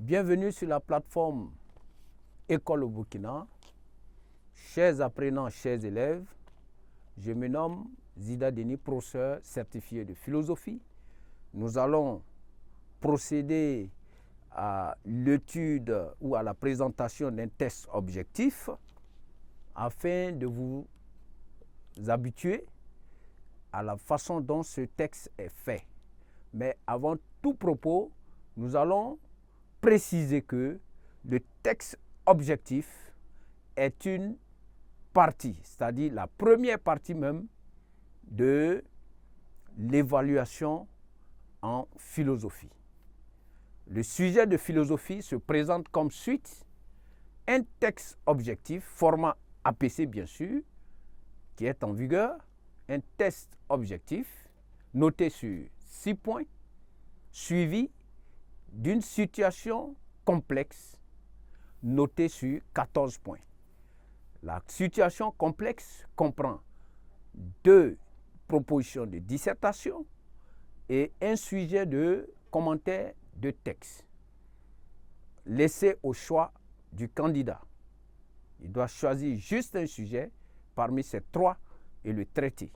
Bienvenue sur la plateforme École au Burkina. Chers apprenants, chers élèves, je me nomme Zida Denis, professeur certifié de philosophie. Nous allons procéder à l'étude ou à la présentation d'un test objectif afin de vous habituer à la façon dont ce texte est fait. Mais avant tout propos, nous allons préciser que le texte objectif est une partie, c'est-à-dire la première partie même de l'évaluation en philosophie. Le sujet de philosophie se présente comme suite: un texte objectif, format APC bien sûr, qui est en vigueur, un test objectif noté sur 6 points, suivi d'une situation complexe notée sur 14 points. La situation complexe comprend 2 propositions de dissertation et un sujet de commentaire de texte, laissé au choix du candidat. Il doit choisir juste un sujet parmi ces 3 et le traiter.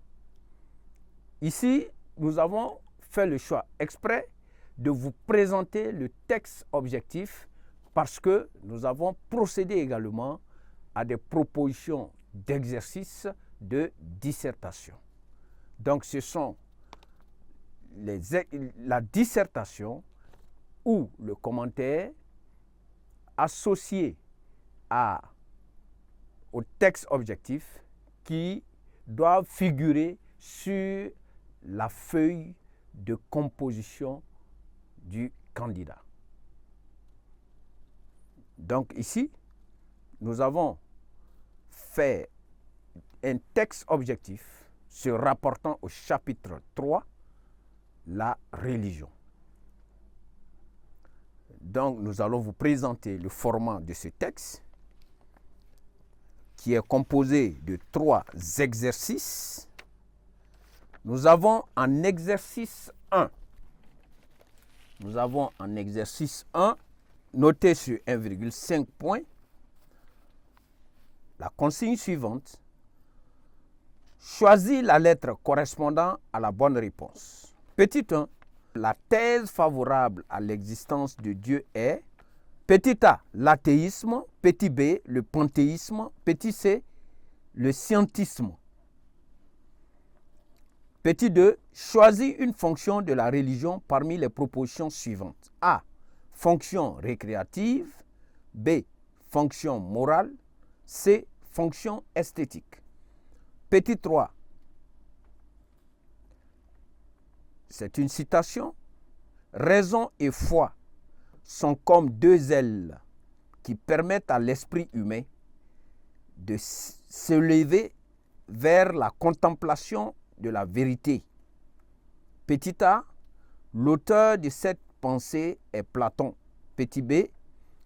Ici, nous avons fait le choix exprès de vous présenter le texte objectif parce que nous avons procédé également à des propositions d'exercice de dissertation. Donc, ce sont la dissertation ou le commentaire associé au texte objectif qui doivent figurer sur la feuille de composition du candidat. Donc ici, nous avons fait un texte objectif se rapportant au chapitre 3, la religion. Donc nous allons vous présenter le format de ce texte qui est composé de 3 exercices. Nous avons en exercice 1, noté sur 1,5 point, la consigne suivante: choisis la lettre correspondant à la bonne réponse. Petit 1, la thèse favorable à l'existence de Dieu est: petit a, l'athéisme; petit b, le panthéisme; petit c, le scientisme. Petit 2, choisis une fonction de la religion parmi les propositions suivantes. A, fonction récréative; B, fonction morale; C, fonction esthétique. Petit 3, c'est une citation: raison et foi sont comme 2 ailes qui permettent à l'esprit humain de se lever vers la contemplation de la vérité. Petit a, l'auteur de cette pensée est Platon. Petit b,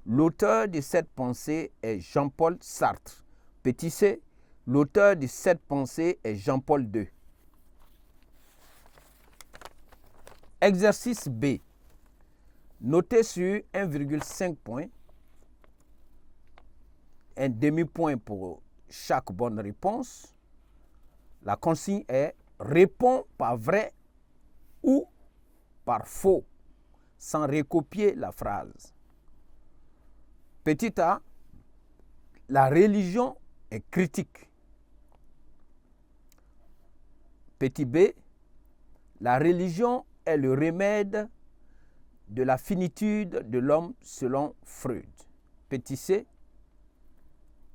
l'auteur de cette pensée est Jean-Paul Sartre. Petit c, l'auteur de cette pensée est Jean-Paul II. Exercice B, noté sur 1,5 point, un demi-point pour chaque bonne réponse. La consigne est: réponds par vrai ou par faux, sans recopier la phrase. Petit a, la religion est critique. Petit b, la religion est le remède de la finitude de l'homme selon Freud. Petit c,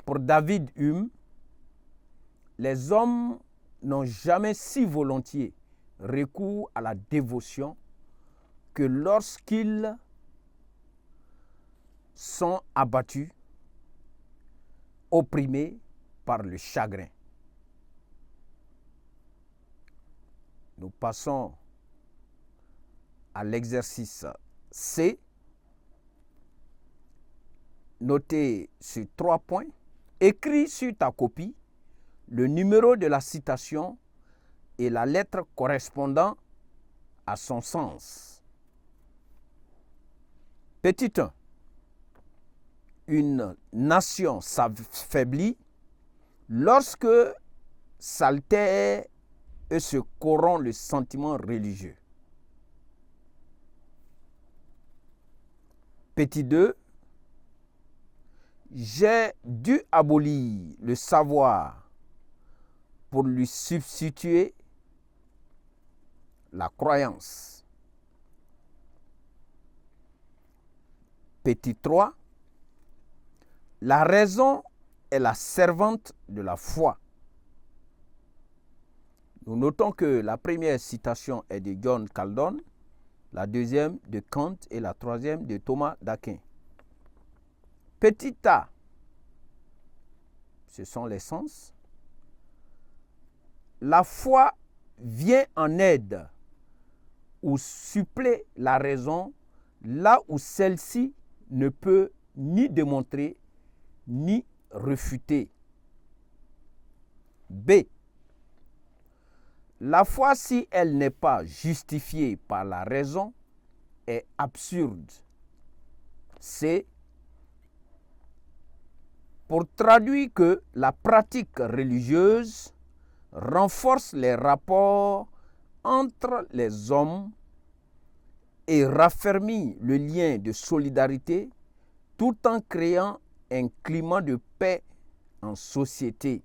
pour David Hume, les hommes n'ont jamais si volontiers recours à la dévotion que lorsqu'ils sont abattus, opprimés par le chagrin. Nous passons à l'exercice C, noté sur 3 points. Écris sur ta copie le numéro de la citation et la lettre correspondant à son sens. Petit 1. une nation s'affaiblit lorsque s'altère et se corrompt le sentiment religieux. Petit 2, j'ai dû abolir le savoir pour lui substituer la croyance. Petit 3, la raison est la servante de la foi. Nous notons que la première citation est de John Calvin, la deuxième de Kant et la troisième de Thomas d'Aquin. Petit a, ce sont les sens. La foi vient en aide ou supplée la raison là où celle-ci ne peut ni démontrer ni réfuter. B. La foi, si elle n'est pas justifiée par la raison, est absurde. C. Pour traduire que la pratique religieuse renforce les rapports entre les hommes et raffermit le lien de solidarité tout en créant un climat de paix en société.